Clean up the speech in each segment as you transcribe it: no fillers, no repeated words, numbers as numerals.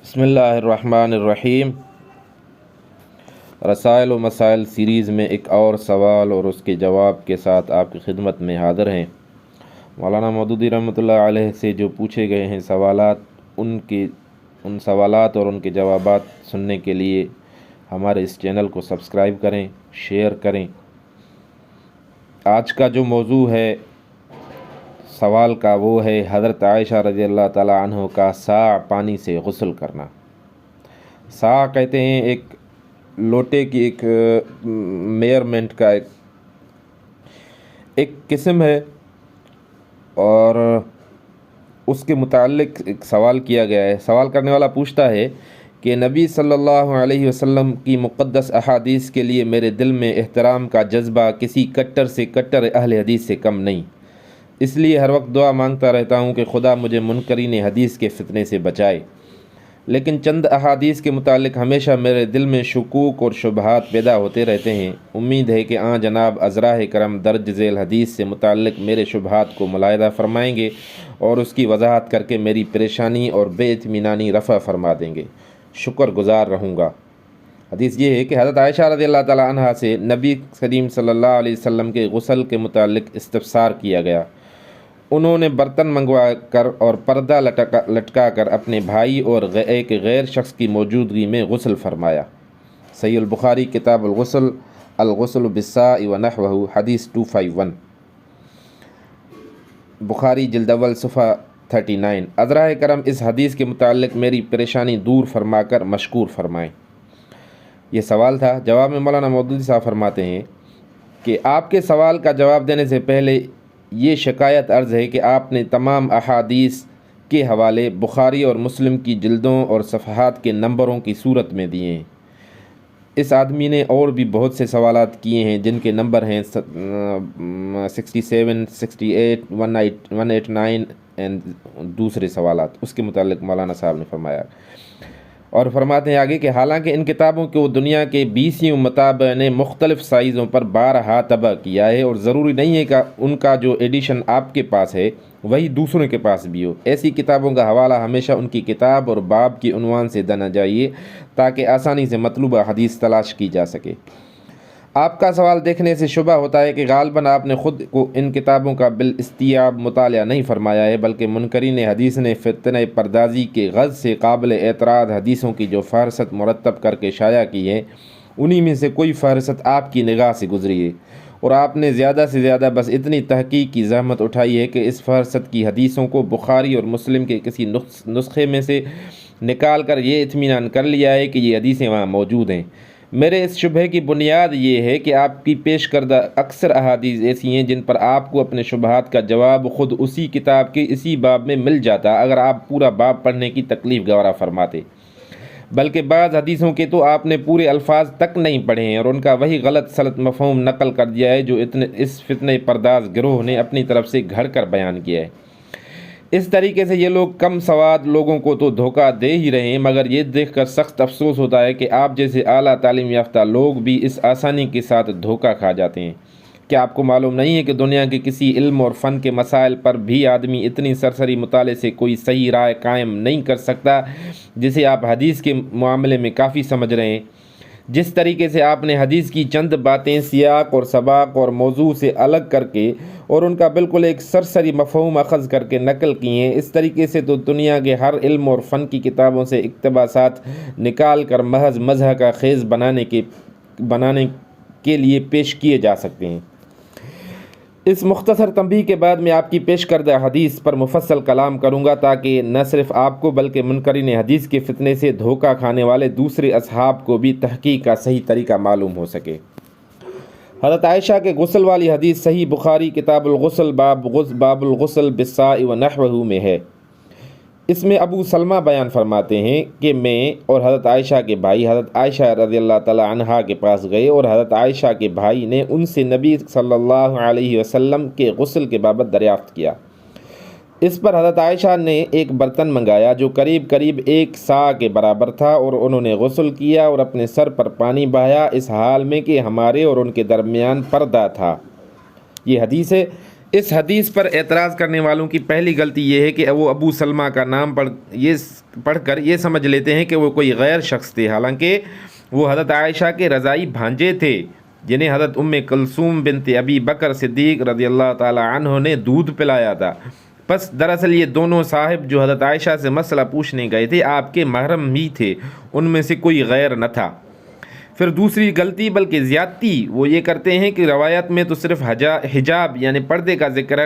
बिस्मिल्लाहिर्रहमानिर्रहीम। रसाइल व मसाइल सीरीज़ में एक और सवाल और उसके जवाब के साथ आपकी खिदमत में हाज़िर हैं। मौलाना मौदूदी रहमतुल्लाह अलैह से जो पूछे गए हैं सवालात, उन सवालात और उनके जवाबात सुनने के लिए हमारे इस चैनल को सब्सक्राइब करें, शेयर करें। आज का जो मौजू है सवाल का वो है हज़रत आयशा रज़ियल्लाहु ताला अन्हा का सा पानी से गुस्ल करना। सा कहते हैं एक लोटे की एक मेयरमेंट का एक किस्म है और उसके मुताल्लिक़ एक सवाल किया गया है। सवाल करने वाला पूछता है कि नबी सल्लल्लाहु अलैहि वसल्लम की मुक़द्दस अहादीस के लिए मेरे दिल में एहतराम का जज्बा किसी कट्टर से कट्टर अहले हदीस से कम नहीं, इसलिए हर वक्त दुआ मांगता रहता हूँ कि खुदा मुझे मुनकरीन हदीस के फितने से बचाए। लेकिन चंद अहादीस के मुतालिक हमेशा मेरे दिल में शुकूक और शुबहात पैदा होते रहते हैं। उम्मीद है कि जनाब अज़राह करम दर्ज झेल हदीस से मुतालिक मेरे शुबहात को मुलाहिदा फरमाएंगे और उसकी वजाहत करके मेरी परेशानी और बेइत्मीनानी रफ़ा फरमा देंगे। शुक्र गुज़ार रहूँगा। हदीस ये है कि हज़रत आयशा रज़ियल्लाहु ताला अन्हा से नबी करीम सल्लल्लाहु अलैहि वसल्लम के गुस्ल के मुतालिक इस्तिफ़सार किया गया। उन्होंने बर्तन मंगवा कर और पर्दा लटका कर अपने भाई और एक गैर शख्स की मौजूदगी में गुस्ल फरमाया। सही अल बुखारी किताब अल गुस्ल बिस्साइ व नहवहु हदीस 251, बुखारी जिल्द अव्वल सफ़ा 39। अज़राह करम इस हदीस के मुतालिक मेरी परेशानी दूर फरमा कर मशकूर फरमाएँ। ये सवाल था। जवाब में मौलाना मौदूदी साहब फरमाते हैं कि आपके सवाल का जवाब देने से पहले ये शिकायत अर्ज़ है कि आपने तमाम अहादीस के हवाले बुखारी और मुस्लिम की जिल्दों और सफ़हात के नंबरों की सूरत में दिए हैं। इस आदमी ने और भी बहुत से सवालात किए हैं जिनके नंबर हैं 67, 68, 189 एंड दूसरे सवालात। उसके मुतालिक मौलाना साहब ने फरमाया और फरमाते हैं आगे कि हालांकि इन किताबों को दुनिया के 20 मताबा ने मुख्तलिफ़ साइज़ों पर 12 तबा किया है और ज़रूरी नहीं है कि उनका जो एडिशन आपके पास है वही दूसरों के पास भी हो। ऐसी किताबों का हवाला हमेशा उनकी किताब और बाब के उन्वान से देना चाहिए ताकि आसानी से मतलूबा हदीस तलाश की जा सके। आपका सवाल देखने से शुबा होता है कि गालबन आपने ख़ुद को इन किताबों का बिल इस्तियाब मुतालिया नहीं फरमाया है, बल्कि मुनकरीन हदीस ने फितने परदाजी के गज़ से काबिल एतराज़ हदीसों की जो फ़हरसत मुरतब करके शाया की है उन्हीं में से कोई फ़हरसत आपकी निगाह से गुज़री है और आपने ज़्यादा से ज़्यादा बस इतनी तहक़ीक़ की ज़हमत उठाई है कि इस फ़हरसत की हदीसों को बुखारी और मुस्लिम के किसी नुस्खे में से निकाल कर ये इत्मीनान कर लिया है कि ये हदीसें वहाँ मौजूद हैं। मेरे इस शुबहे की बुनियाद ये है कि आपकी पेश करदा अक्सर अहादीस ऐसी हैं जिन पर आपको अपने शुबहात का जवाब ख़ुद उसी किताब के इसी बाब में मिल जाता अगर आप पूरा बाब पढ़ने की तकलीफ़ गवारा फरमाते। बल्कि बाज़ हदीसों के तो आपने पूरे अल्फाज तक नहीं पढ़े हैं और उनका वही गलत सलत मफ़हूम नकल कर दिया है जो इस फितने परदाज गिरोह ने अपनी तरफ से घड़ कर बयान किया है। इस तरीके से ये लोग कम सवाद लोगों को तो धोखा दे ही रहे हैं, मगर ये देखकर सख्त अफसोस होता है कि आप जैसे आला तालीम याफ्ता लोग भी इस आसानी के साथ धोखा खा जाते हैं। क्या आपको मालूम नहीं है कि दुनिया के किसी इल्म और फ़न के मसाइल पर भी आदमी इतनी सरसरी मुताले से कोई सही राय कायम नहीं कर सकता जिसे आप हदीस के मामले में काफ़ी समझ रहे हैं। जिस तरीके से आपने हदीस की चंद बातें सियाक और सबाक और मौजू से अलग करके और उनका बिल्कुल एक सरसरी मफ़हूम अख़ज़ करके नकल की हैं, इस तरीके से तो दुनिया के हर इल्म और फ़न की किताबों से इक़्तिबासात निकाल कर महज़ मज़ह का खेज़ बनाने के लिए पेश किए जा सकते हैं। इस मुख्तसर तंबीह के बाद मैं आपकी पेश करदा हदीस पर मुफस्सल कलाम करूँगा ताकि न सिर्फ़ आपको बल्कि मुनकरीन हदीस के फितने से धोखा खाने वाले दूसरे असहाब को भी तहक़ीक़ का सही तरीका मालूम हो सके। हज़रत आयशा के गुस्ल वाली हदीस सही बुखारी किताबुल गुस्ल बाबुल गुस्ल बिस्साइ व नहवहु में है। इसमें अबू सलमा बयान फरमाते हैं कि मैं और हज़रत आयशा के भाई हज़रत आयशा रज़ियल्लाहु ताला अन्हा के पास गए और हज़रत आयशा के भाई ने उनसे नबी सल्लल्लाहु अलैहि वसल्लम के गुस्ल के बाबत दरियाफ़्त किया। इस पर हज़रत आयशा ने एक बर्तन मंगाया जो करीब करीब 1 सा के बराबर था और उन्होंने गुस्ल किया और अपने सर पर पानी बहाया इस हाल में कि हमारे और उनके दरमियान पर्दा था। ये हदीस है اس حدیث پر اعتراض کرنے والوں کی پہلی غلطی یہ ہے کہ وہ ابو سلمہ کا نام پڑھ کر یہ سمجھ لیتے ہیں کہ وہ کوئی غیر شخص تھے، حالانکہ وہ حضرت عائشہ کے رضائی بھانجے تھے جنہیں حضرت ام کلثوم بنت ابی بکر صدیق رضی اللہ تعالی عنہ نے دودھ پلایا تھا۔ پس دراصل یہ دونوں صاحب جو حضرت عائشہ سے مسئلہ پوچھنے گئے تھے آپ کے محرم ہی تھے، ان میں سے کوئی غیر نہ تھا۔ پھر دوسری غلطی بلکہ زیادتی وہ یہ کرتے ہیں کہ روایت میں تو صرف حجاب یعنی پردے کا ذکر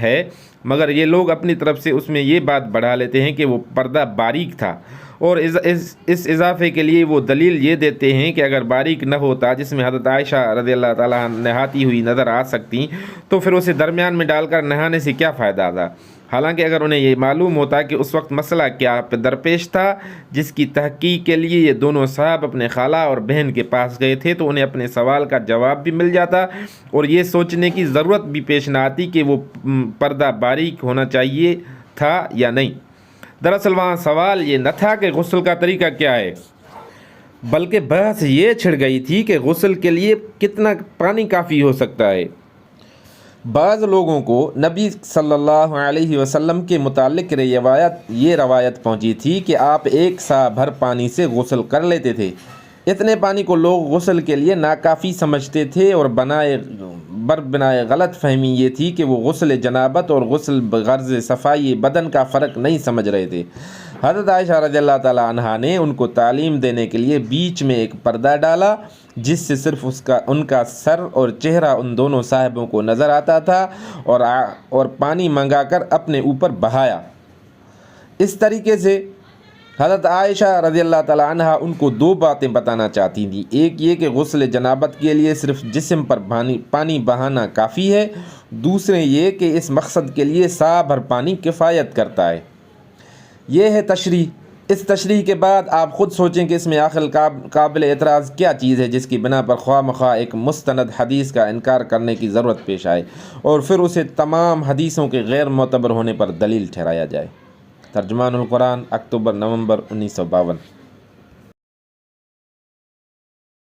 ہے، مگر یہ لوگ اپنی طرف سے اس میں یہ بات بڑھا لیتے ہیں کہ وہ پردہ باریک تھا، اور اس اضافے کے لیے وہ دلیل یہ دیتے ہیں کہ اگر باریک نہ ہوتا جس میں حضرت عائشہ رضی اللہ تعالیٰ نہاتی ہوئی نظر آ سکتی تو پھر اسے درمیان میں ڈال کر نہانے سے کیا فائدہ تھا، حالانکہ اگر انہیں یہ معلوم ہوتا کہ اس وقت مسئلہ کیا درپیش تھا جس کی تحقیق کے لیے یہ دونوں صاحب اپنے خالہ اور بہن کے پاس گئے تھے تو انہیں اپنے سوال کا جواب بھی مل جاتا اور یہ سوچنے کی ضرورت بھی پیش نہ آتی کہ وہ پردہ باریک ہونا چاہیے تھا یا نہیں۔ دراصل وہاں سوال یہ نہ تھا کہ غسل کا طریقہ کیا ہے، بلکہ بحث یہ چھڑ گئی تھی کہ غسل کے لیے کتنا پانی کافی ہو سکتا ہے۔ بعض لوگوں کو نبی صلی اللہ علیہ وسلم کے متعلق یہ روایت پہنچی تھی کہ آپ ایک سا بھر پانی سے غسل کر لیتے تھے۔ اتنے پانی کو لوگ غسل کے لیے ناکافی سمجھتے تھے اور بنائے غلط فہمی یہ تھی کہ وہ غسل جنابت اور غسل بغرض صفائی بدن کا فرق نہیں سمجھ رہے تھے۔ حضرت عائشہ رضی اللہ تعالی عنہا نے ان کو تعلیم دینے کے لیے بیچ میں ایک پردہ ڈالا جس سے صرف ان کا سر اور چہرہ ان دونوں صاحبوں کو نظر آتا تھا اور پانی منگا کر اپنے اوپر بہایا۔ اس طریقے سے حضرت عائشہ رضی اللہ تعالی عنہا ان کو دو باتیں بتانا چاہتی تھیں، ایک یہ کہ غسل جنابت کے لیے صرف جسم پر پانی بہانا کافی ہے، دوسرے یہ کہ اس مقصد کے لیے سا بھر پانی کفایت کرتا ہے۔ یہ ہے تشریح۔ اس تشریح کے بعد آپ خود سوچیں کہ اس میں آخر قابل اعتراض کیا چیز ہے جس کی بنا پر خواہ مخواہ ایک مستند حدیث کا انکار کرنے کی ضرورت پیش آئے اور پھر اسے تمام حدیثوں کے غیر معتبر ہونے پر دلیل ٹھہرایا جائے۔ ترجمان القرآن، اکتوبر نومبر 1952۔